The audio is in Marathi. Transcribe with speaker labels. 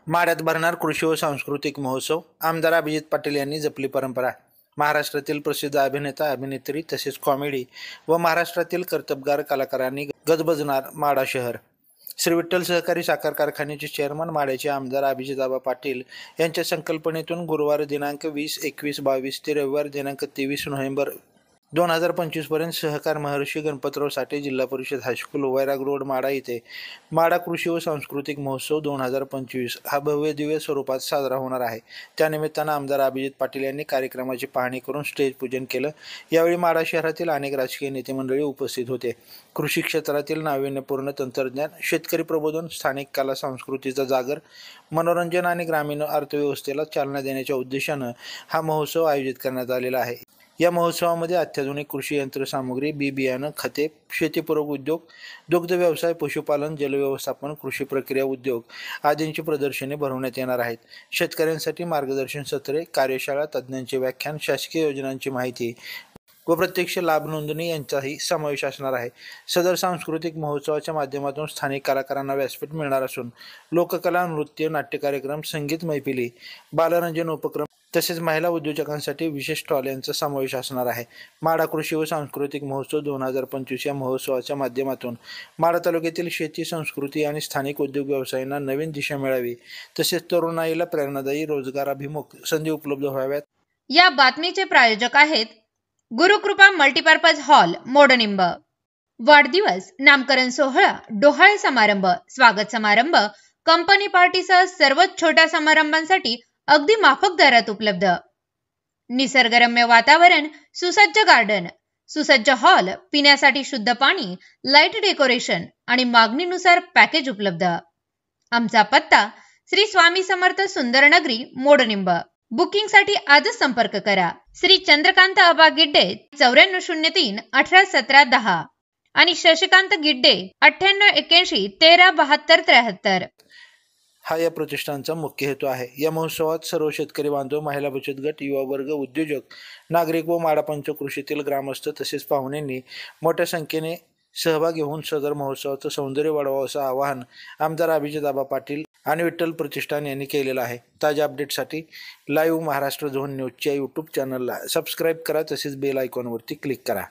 Speaker 1: माढ्यात भरणार कृषी व सांस्कृतिक महोत्सव. आमदार अभिजित पाटील यांनी जपली परंपरा. महाराष्ट्रातील प्रसिद्ध अभिनेता अभिनेत्री तसेच कॉमेडी व महाराष्ट्रातील कर्तबगार कलाकारांनी गजबजणार माढा शहर. श्री विठ्ठल सहकारी साखर कारखान्याचे चेअरमन माढ्याचे आमदार अभिजितआबा पाटील यांच्या संकल्पनेतून गुरुवार दिनांक 20, 21, 22 ते रविवार दिनांक 23 नोव्हेंबर 2025 पर्यंत सहकार महर्षी गणपतराव साठे जिल्हा परिषद हायस्कूल वैराग रोड माढा येथे माढा कृषी व सांस्कृतिक महोत्सव 2025 हा भव्य दिव्य स्वरूपात साजरा होणार आहे. त्यानिमित्तानं आमदार अभिजित पाटील यांनी कार्यक्रमाची पाहणी करून स्टेज पूजन केलं. यावेळी माढा शहरातील अनेक राजकीय नेते मंडळी उपस्थित होते. कृषी क्षेत्रातील नाविन्यपूर्ण तंत्रज्ञान, शेतकरी प्रबोधन, स्थानिक कला संस्कृतीचा जागर, मनोरंजन आणि ग्रामीण अर्थव्यवस्थेला चालना देण्याच्या उद्देशानं हा महोत्सव आयोजित करण्यात आलेला आहे. या महोत्सवामध्ये अत्याधुनिक कृषी यंत्रसामुग्री, बी बियाणं, खते, शेतीपूरक उद्योग, दुग्ध व्यवसाय, पशुपालन, जलव्यवस्थापन, कृषी प्रक्रिया उद्योग आदींची प्रदर्शने भरवण्यात येणार आहेत. शेतकऱ्यांसाठी मार्गदर्शन सत्रे, कार्यशाळा, तज्ज्ञांचे व्याख्यान, शासकीय योजनांची माहिती व प्रत्यक्ष लाभ नोंदणी यांचाही समावेश असणार आहे. सदर सांस्कृतिक महोत्सवाच्या माध्यमातून स्थानिक कलाकारांना व्यासपीठ मिळणार असून लोककला, नृत्य, नाट्य कार्यक्रम, संगीत मैफिली, बालरंजन उपक्रम तसेच महिला उद्योजकांसाठी विशेष स्टॉल यांचा समावेश असणार आहे. माढा कृषी व सांस्कृतिक महोत्सव 2025 या महोत्सवाच्या माध्यमातून माढा तालुक्यातील शेती, संस्कृती आणि स्थानिक उद्योग व्यवसायांना नवीन दिशा मिळावी तसेच तरुणाईला प्रेरणादायी रोजगाराभिमुख संधी उपलब्ध व्हाव्यात.
Speaker 2: या बातमीचे प्रायोजक आहेत गुरुकृपा मल्टीपर्पज हॉल, मोडनिंब. वाढदिवस, नामकरण सोहळा, डोहाळे समारंभ, स्वागत समारंभ, कंपनी पार्टीसह सर्वच छोट्या समारंभांसाठी अगदी माफक दरात उपलब्ध. निसर्गरम्य वातावरण, सुसज्ज गार्डन, सुसज्ज हॉल, पिण्यासाठी शुद्ध पाणी, लाईट डेकोरेशन आणि मागणीनुसार पॅकेज उपलब्ध. आमचा पत्ता श्री स्वामी समर्थ सुंदरनगरी, मोडनिंब. बुकिंगसाठी आजच संपर्क करा. श्री चंद्रकांत आबा गिड्डे 9403 181710 आणि शशिकांत गिड्डे 9881 1372 73.
Speaker 1: हा या प्रतिष्ठानचा मुख्य हेतू आहे. या महोत्सवात सर्व शेतकरी बांधव, महिला बचत गट, युवा वर्ग, उद्योजक, नागरिक व माढा पंचकृषीतील ग्रामस्थ तसेच पाहुण्यांनी मोठ्या संख्येने सहभागी होऊन सदर महोत्सवाचं सौंदर्य वाढवावं असं आवाहन आमदार अभिजितआबा पाटील आणि विठ्ठल प्रतिष्ठान यांनी केलेलं आहे. ताज्या अपडेटसाठी लाईव्ह महाराष्ट्र झोन न्यूजच्या यूट्यूब चॅनलला सबस्क्राईब करा तसेच बेल आयकॉनवरती क्लिक करा.